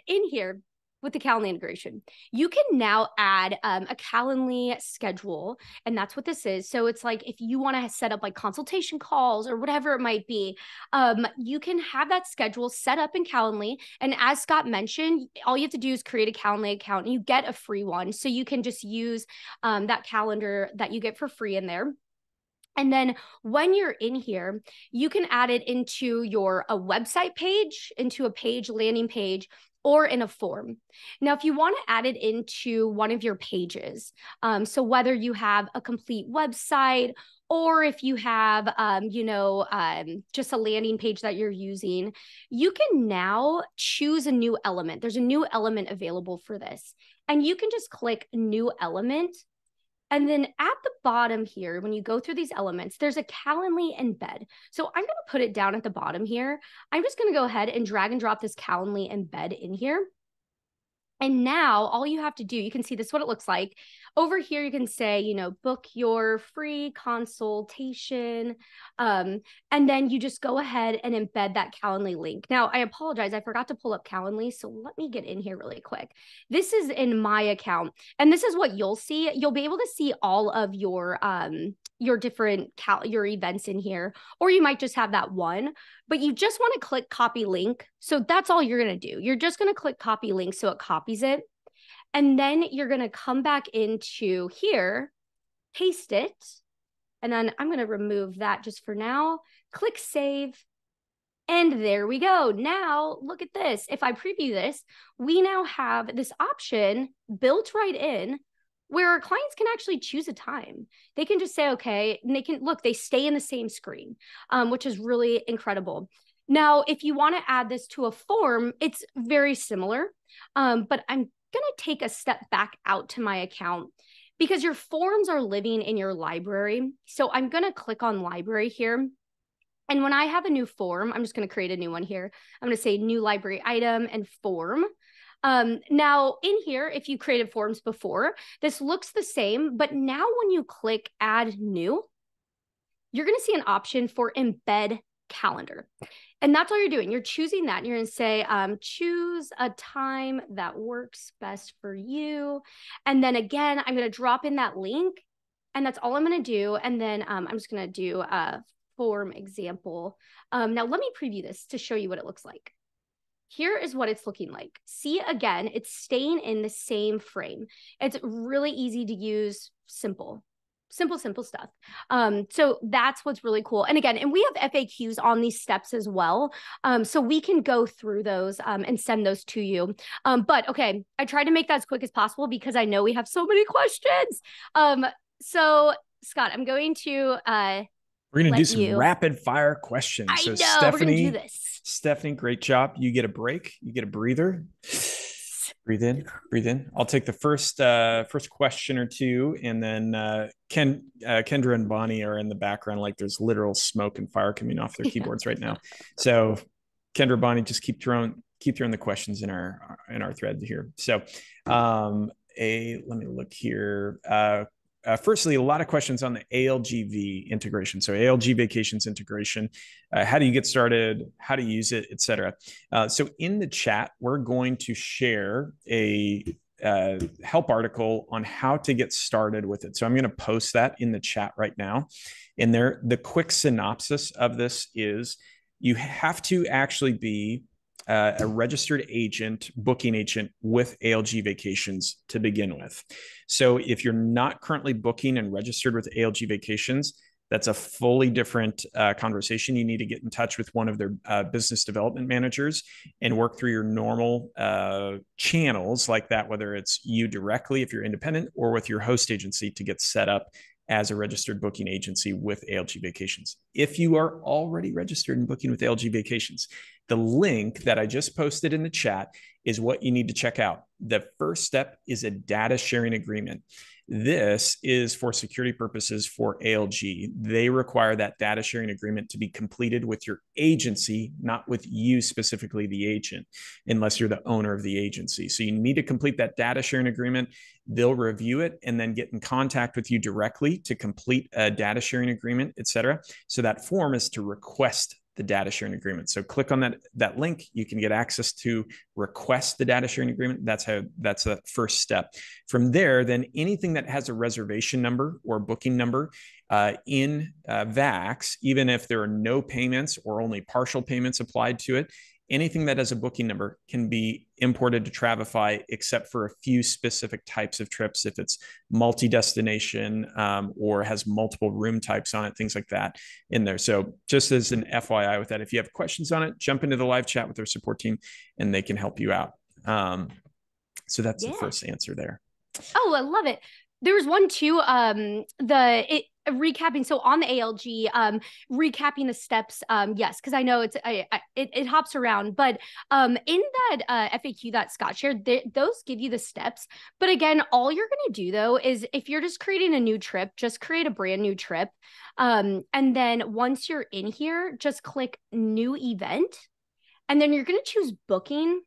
in here, with the Calendly integration, you can now add a Calendly schedule, and that's what this is. So it's like if you want to set up like consultation calls or whatever it might be, you can have that schedule set up in Calendly. And as Scott mentioned, all you have to do is create a Calendly account, and you get a free one. So you can just use that calendar that you get for free in there. And then when you're in here, you can add it into a website page, into a page, landing page, or in a form. Now, if you want to add it into one of your pages, so whether you have a complete website or if you have, just a landing page that you're using, you can now choose a new element. There's a new element available for this. And you can just click new element. And then at the bottom here, when you go through these elements, there's a Calendly embed. So I'm going to put it down at the bottom here. I'm just going to go ahead and drag and drop this Calendly embed in here. And now all you have to do, you can see this, what it looks like. Over here, you can say, book your free consultation. And then you just go ahead and embed that Calendly link. Now, I apologize. I forgot to pull up Calendly. So let me get in here really quick. This is in my account. And this is what you'll see. You'll be able to see all of your different your events in here, or you might just have that one, but you just want to click copy link. So that's all you're going to do. You're just going to click copy link so it copies it. And then you're going to come back into here, paste it. And then I'm going to remove that just for now. Click save. And there we go. Now look at this. If I preview this, we now have this option built right in where our clients can actually choose a time. They can just say, okay, and they stay in the same screen, which is really incredible. Now, if you want to add this to a form, it's very similar, but I'm going to take a step back out to my account because your forms are living in your library. So I'm going to click on library here. And when I have a new form, I'm just going to create a new one here. I'm going to say new library item and form. Now in here, if you created forms before, this looks the same, but now when you click add new, you're going to see an option for embed calendar. And that's all you're doing. You're choosing that. And you're going to say, choose a time that works best for you. And then again, I'm going to drop in that link, and that's all I'm going to do. And then I'm just going to do a form example. Now let me preview this to show you what it looks like. Here is what it's looking like. See, again, it's staying in the same frame. It's really easy to use, simple stuff. So that's what's really cool. And again, and we have FAQs on these steps as well. So we can go through those and send those to you. But okay, I tried to make that as quick as possible because I know we have so many questions. So Scott, I'm going to we're going to do some rapid fire questions. I know, Stephanie, we're going to do this. Stephanie, great job. You get a break. You get a breather. Breathe in, breathe in. I'll take the first question or two, and then Kendra and Bonnie are in the background, like there's literal smoke and fire coming off their keyboards right now. So Kendra, Bonnie, just keep throwing the questions in our thread here. So let me look here. Firstly, a lot of questions on the ALGV integration. So ALG vacations integration, how do you get started? How to use it, et cetera. So in the chat, we're going to share a help article on how to get started with it. So I'm going to post that in the chat right now. And there, the quick synopsis of this is you have to actually be a registered agent, booking agent with ALG Vacations to begin with. So if you're not currently booking and registered with ALG Vacations, that's a fully different conversation. You need to get in touch with one of their business development managers and work through your normal channels like that, whether it's you directly if you're independent or with your host agency to get set up as a registered booking agency with ALG Vacations. If you are already registered and booking with ALG Vacations, the link that I just posted in the chat is what you need to check out. The first step is a data sharing agreement. This is for security purposes for ALG. They require that data sharing agreement to be completed with your agency, not with you specifically, the agent, unless you're the owner of the agency. So you need to complete that data sharing agreement. They'll review it and then get in contact with you directly to complete a data sharing agreement, et cetera. So that form is to request the data sharing agreement. So click on that link. You can get access to request the data sharing agreement. That's the first step. From there, then anything that has a reservation number or booking number in VAX, even if there are no payments or only partial payments applied to it, anything that has a booking number can be imported to Travefy, except for a few specific types of trips. If it's multi-destination or has multiple room types on it, things like that in there. So just as an FYI with that, if you have questions on it, jump into the live chat with their support team and they can help you out. So that's the first answer there. Oh, I love it. There was one too, recapping. So on the ALG, recapping the steps. Yes, because I know it hops around, but in that FAQ that Scott shared, those give you the steps. But again, all you're going to do though is if you're just creating a new trip, just create a brand new trip. And then once you're in here, just click new event, and then you're going to choose booking.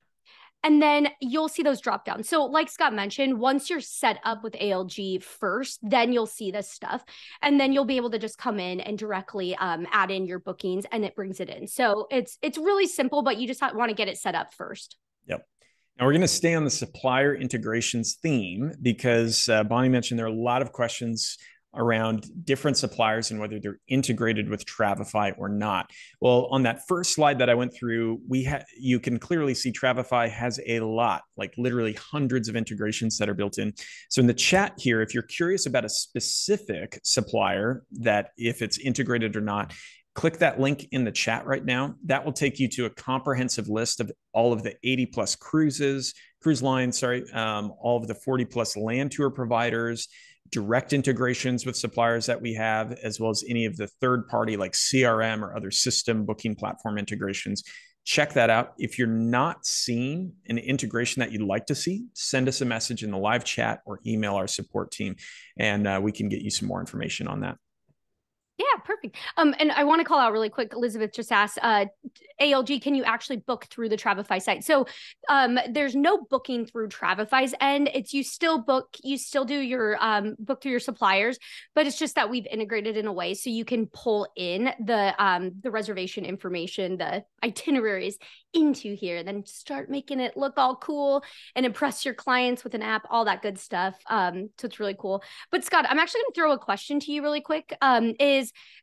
And then you'll see those drop down. So like Scott mentioned, once you're set up with ALG first, then you'll see this stuff. And then you'll be able to just come in and directly add in your bookings and it brings it in. So it's really simple, but you just want to get it set up first. Yep. Now we're going to stay on the supplier integrations theme because Bonnie mentioned there are a lot of questions around different suppliers and whether they're integrated with Travefy or not. Well, on that first slide that I went through, you can clearly see Travefy has a lot, like literally hundreds of integrations that are built in. So in the chat here, if you're curious about a specific supplier that if it's integrated or not, click that link in the chat right now. That will take you to a comprehensive list of all of the 80 plus cruise lines, all of the 40 plus land tour providers, direct integrations with suppliers that we have, as well as any of the third party like CRM or other system booking platform integrations. Check that out. If you're not seeing an integration that you'd like to see, send us a message in the live chat or email our support team, and we can get you some more information on that. Yeah, perfect. And I want to call out really quick. Elizabeth just asked, ALG, can you actually book through the Travefy site? So there's no booking through Travefy's end. It's you still do your book through your suppliers, but it's just that we've integrated in a way so you can pull in the reservation information, the itineraries into here, then start making it look all cool and impress your clients with an app, all that good stuff. So it's really cool. But Scott, I'm actually going to throw a question to you really quick.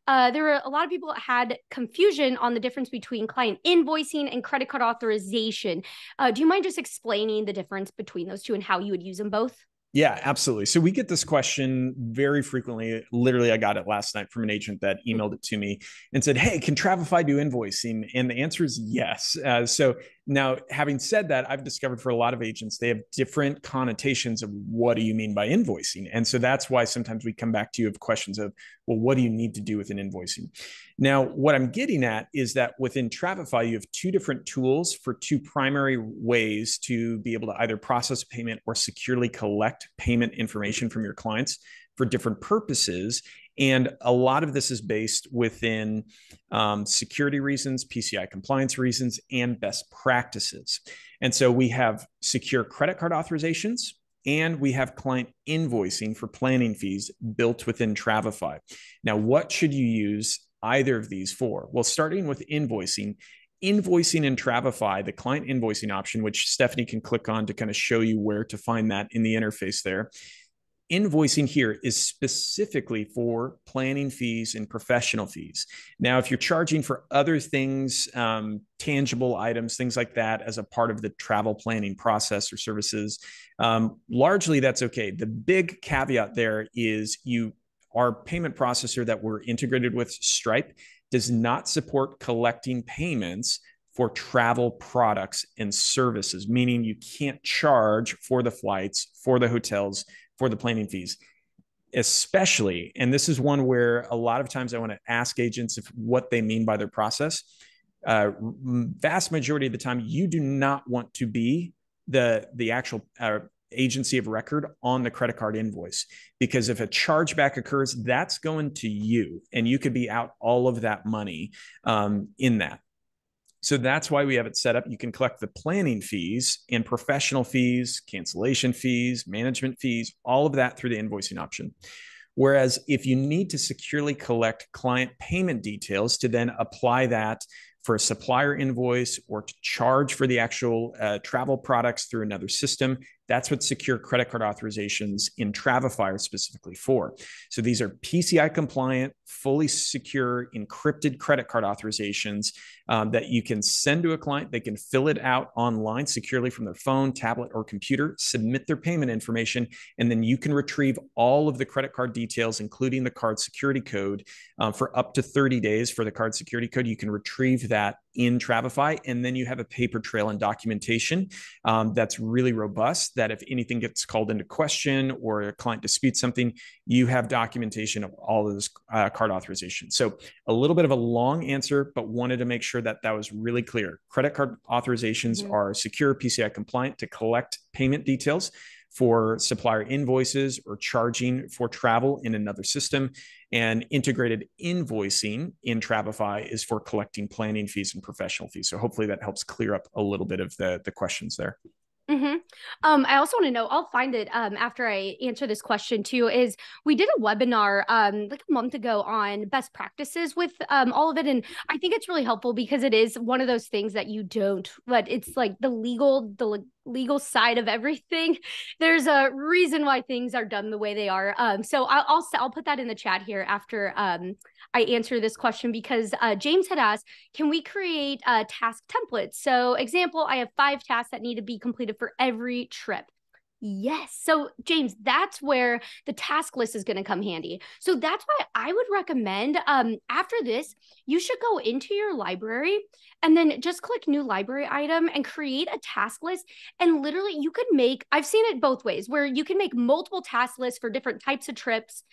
There were a lot of people that had confusion on the difference between client invoicing and credit card authorization. Do you mind just explaining the difference between those two and how you would use them both? Yeah, absolutely. So we get this question very frequently. Literally, I got it last night from an agent that emailed it to me and said, "Hey, can Travefy do invoicing?" And the answer is yes. So now, having said that, I've discovered for a lot of agents, they have different connotations of what do you mean by invoicing? And so that's why sometimes we come back to you with questions of, well, what do you need to do with an invoicing? Now, what I'm getting at is that within Travefy, you have two different tools for two primary ways to be able to either process payment or securely collect payment information from your clients for different purposes. And a lot of this is based within security reasons, PCI compliance reasons, and best practices. And so we have secure credit card authorizations, and we have client invoicing for planning fees built within Travefy. Now, what should you use either of these for? Well, starting with invoicing in Travefy, the client invoicing option, which Stephanie can click on to kind of show you where to find that in the interface there. Invoicing here is specifically for planning fees and professional fees. Now, if you're charging for other things, tangible items, things like that, as a part of the travel planning process or services, largely that's okay. The big caveat there is our payment processor that we're integrated with, Stripe, does not support collecting payments for travel products and services, meaning you can't charge for the flights, for the hotels, for the planning fees, especially, and this is one where a lot of times I want to ask agents if what they mean by their process. Vast majority of the time, you do not want to be the actual agency of record on the credit card invoice, because if a chargeback occurs, that's going to you, and you could be out all of that money in that. So that's why we have it set up. You can collect the planning fees and professional fees, cancellation fees, management fees, all of that through the invoicing option. Whereas if you need to securely collect client payment details to then apply that for a supplier invoice or to charge for the actual travel products through another system, that's what secure credit card authorizations in Travefy are specifically for. So these are PCI compliant, fully secure, encrypted credit card authorizations that you can send to a client. They can fill it out online securely from their phone, tablet, or computer, submit their payment information, and then you can retrieve all of the credit card details, including the card security code, for up to 30 days for the card security code. You can retrieve that in Travefy, and then you have a paper trail and documentation that's really robust, that if anything gets called into question or a client disputes something, you have documentation of all of those card authorizations. So a little bit of a long answer, but wanted to make sure that that was really clear. Credit card authorizations are secure, PCI compliant to collect payment details for supplier invoices or charging for travel in another system. And integrated invoicing in Travefy is for collecting planning fees and professional fees. So hopefully that helps clear up a little bit of the questions there. I also want to know, I'll find it after I answer this question too, is we did a webinar like a month ago on best practices with all of it. And I think it's really helpful because it is one of those things that you don't, but it's like the legal side of everything. There's a reason why things are done the way they are. So I'll put that in the chat here after I answer this question, because James had asked, can we create task templates? So example, I have 5 tasks that need to be completed for every trip. Yes. So James, that's where the task list is going to come handy. So that's why I would recommend after this, you should go into your library and then just click new library item and create a task list. And literally you could make, I've seen it both ways, where you can make multiple task lists for different types of trips.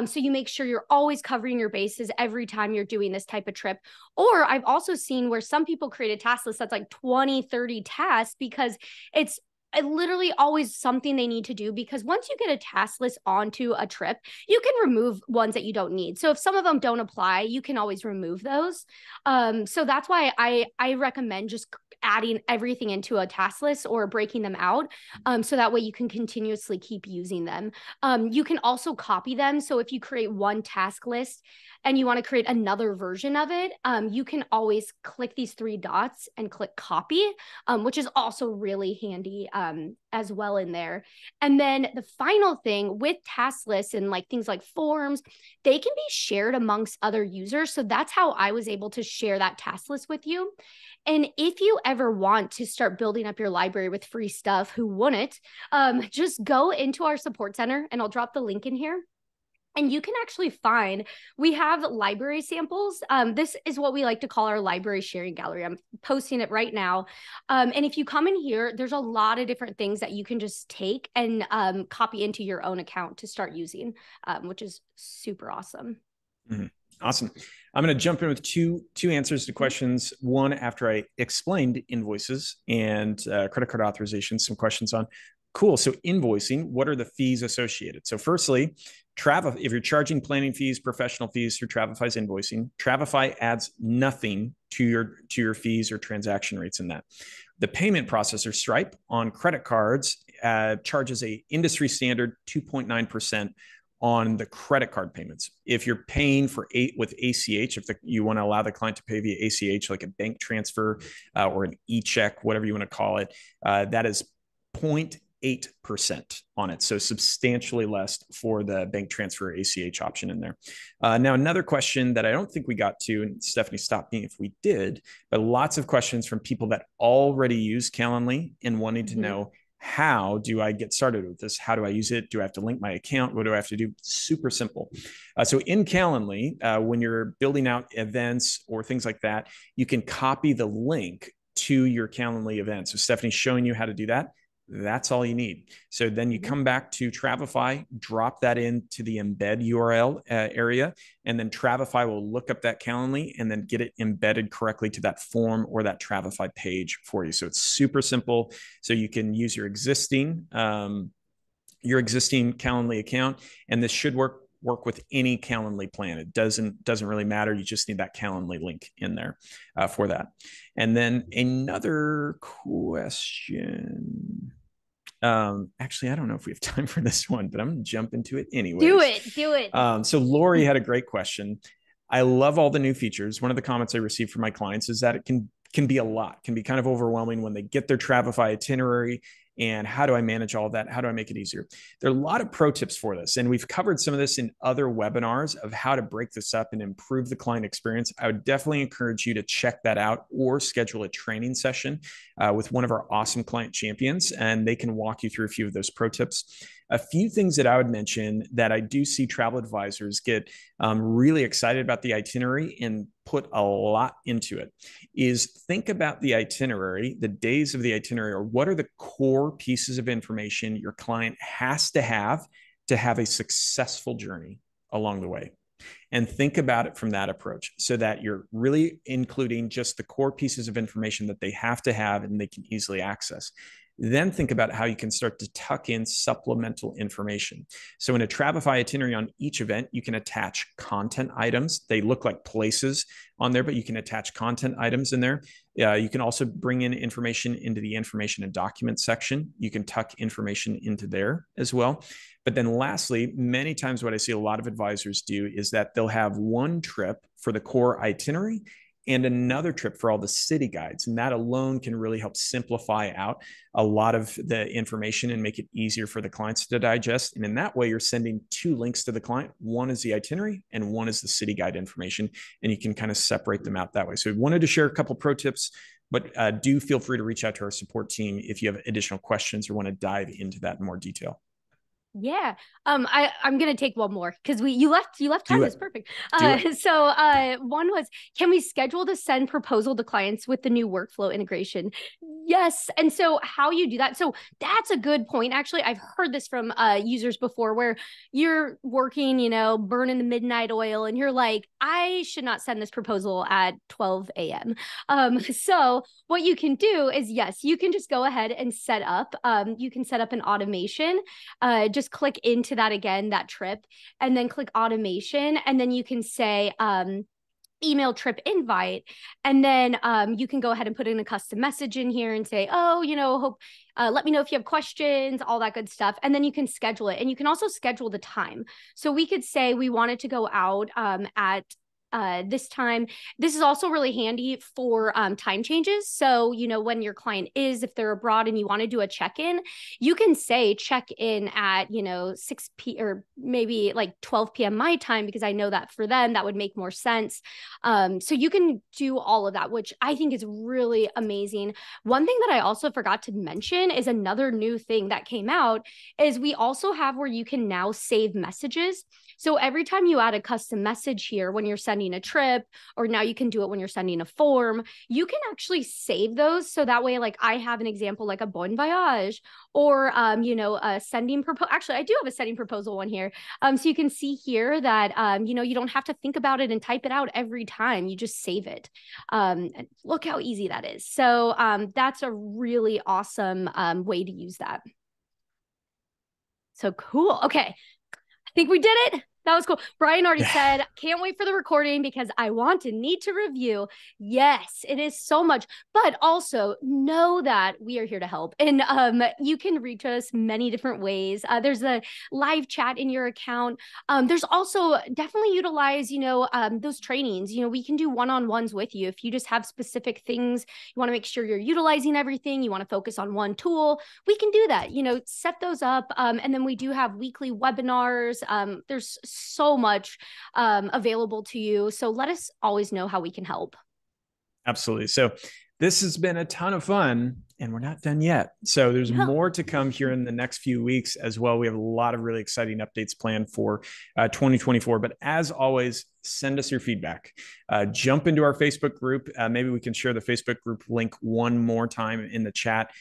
So you make sure you're always covering your bases every time you're doing this type of trip. Or I've also seen where some people create a task list that's like 20, 30 tasks, because it's literally always something they need to do, because once you get a task list onto a trip, you can remove ones that you don't need. So if some of them don't apply, you can always remove those. So that's why I recommend just adding everything into a task list or breaking them out. So that way you can continuously keep using them. You can also copy them. So if you create one task list and you want to create another version of it, you can always click these 3 dots and click copy, which is also really handy as well in there. And then the final thing with task lists and like things like forms, they can be shared amongst other users. So that's how I was able to share that task list with you. And if you ever want to start building up your library with free stuff, who wouldn't, just go into our support center, and I'll drop the link in here. And you can actually find, we have library samples. This is what we like to call our library sharing gallery. I'm posting it right now. And if you come in here, there's a lot of different things that you can just take and copy into your own account to start using, which is super awesome. Awesome. I'm going to jump in with two answers to questions. One, after I explained invoices and credit card authorizations, some questions on, cool, so invoicing, what are the fees associated? So firstly, if you're charging planning fees, professional fees through Travefy's invoicing, Travefy adds nothing to your fees or transaction rates in that. The payment processor, Stripe, on credit cards charges a industry standard 2.9% on the credit card payments. If you're paying with ACH, you want to allow the client to pay via ACH, like a bank transfer or an e-check, whatever you want to call it, that is 8% on it. So substantially less for the bank transfer ACH option in there. Now, another question that I don't think we got to, and Stephanie stopped me if we did, but lots of questions from people that already use Calendly and wanting to know, how do I get started with this? How do I use it? Do I have to link my account? What do I have to do? Super simple. So in Calendly, when you're building out events or things like that, you can copy the link to your Calendly event. So Stephanie's showing you how to do that. That's all you need. So then you come back to Travefy, drop that into the embed URL area, and then Travefy will look up that Calendly and then get it embedded correctly to that form or that Travefy page for you. So it's super simple. So you can use your existing Calendly account, and this should work with any Calendly plan. It doesn't really matter. You just need that Calendly link in there for that. And then another question. Actually, I don't know if we have time for this one, but I'm going to jump into it anyway. Do it. So Lori had a great question. I love all the new features. One of the comments I received from my clients is that it can be a lot, can be kind of overwhelming when they get their Travefy itinerary. And how do I manage all of that? How do I make it easier? There are a lot of pro tips for this. And we've covered some of this in other webinars of how to break this up and improve the client experience. I would definitely encourage you to check that out or schedule a training session with one of our awesome client champions, and they can walk you through a few of those pro tips. A few things that I would mention that I do see travel advisors get really excited about the itinerary and put a lot into it is think about the itinerary, the days of the itinerary, or what are the core pieces of information your client has to have a successful journey along the way. And think about it from that approach so that you're really including just the core pieces of information that they have to have and they can easily access. Then think about how you can start to tuck in supplemental information. So in a Travefy itinerary on each event, you can attach content items. They look like places on there, but you can attach content items in there. You can also bring in information into the information and document section. You can tuck information into there as well. But then lastly, many times what I see a lot of advisors do is that they'll have one trip for the core itinerary and another trip for all the city guides. And that alone can really help simplify out a lot of the information and make it easier for the clients to digest. And in that way, you're sending two links to the client. One is the itinerary and one is the city guide information. And you can kind of separate them out that way. So we wanted to share a couple pro tips, but do feel free to reach out to our support team if you have additional questions or want to dive into that in more detail. Yeah. I'm gonna take one more because you left time. That's perfect. So one was, can we schedule to send proposal to clients with the new workflow integration? Yes. And so how you do that? So that's a good point. Actually, I've heard this from users before where you're working, burning the midnight oil, and you're like, I should not send this proposal at 12 a.m. So what you can do is, yes, you can just go ahead and set up. You can set up an automation. Just click into that again, that trip, and then click automation. And then you can say, email trip invite. And then you can go ahead and put in a custom message in here and say, let me know if you have questions, all that good stuff. And then you can schedule it. And you can also schedule the time. So we could say we wanted to go out at this time. This is also really handy for time changes. So, when your client if they're abroad and you want to do a check-in, you can say check in at, 6 p.m. or maybe like 12 p.m. my time, because I know that for them, that would make more sense. So you can do all of that, which I think is really amazing. One thing that I also forgot to mention is another new thing that came out is we also have where you can now save messages. So every time you add a custom message here, when you're sending a trip, or now you can do it when you're sending a form, you can actually save those. So that way, like I have an example, like a bon voyage, or, a sending proposal. Actually, I do have a sending proposal one here. So you can see here that, you don't have to think about it and type it out every time. You just save it. And look how easy that is. So that's a really awesome way to use that. So cool. Okay. I think we did it. That was cool. Brian already said, can't wait for the recording because I want to need to review. Yes, it is so much, but also know that we are here to help. And you can reach us many different ways. There's a live chat in your account. There's also definitely utilize, those trainings. We can do one-on-ones with you. If you just have specific things, you want to make sure you're utilizing everything, you want to focus on one tool, we can do that. Set those up. And then we do have weekly webinars. There's so much available to you. So let us always know how we can help. Absolutely. So this has been a ton of fun, and we're not done yet. So there's more to come here in the next few weeks as well. We have a lot of really exciting updates planned for 2024. But as always, send us your feedback. Jump into our Facebook group. Maybe we can share the Facebook group link one more time in the chat.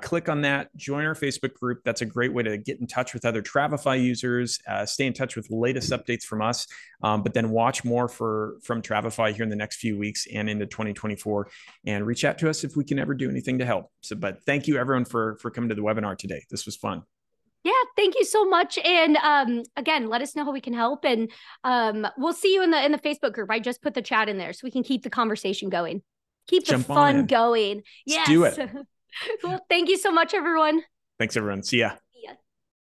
Click on that, join our Facebook group. That's a great way to get in touch with other Travefy users, stay in touch with the latest updates from us, but then watch more from Travefy here in the next few weeks and into 2024, and reach out to us if we can ever do anything to help. So, but thank you everyone for coming to the webinar today. This was fun. Yeah, thank you so much. And again, let us know how we can help. And we'll see you in the Facebook group. I just put the chat in there so we can keep the conversation going. Keep the fun going. Yes. Let's do it. Well, thank you so much, everyone. Thanks, everyone. See ya.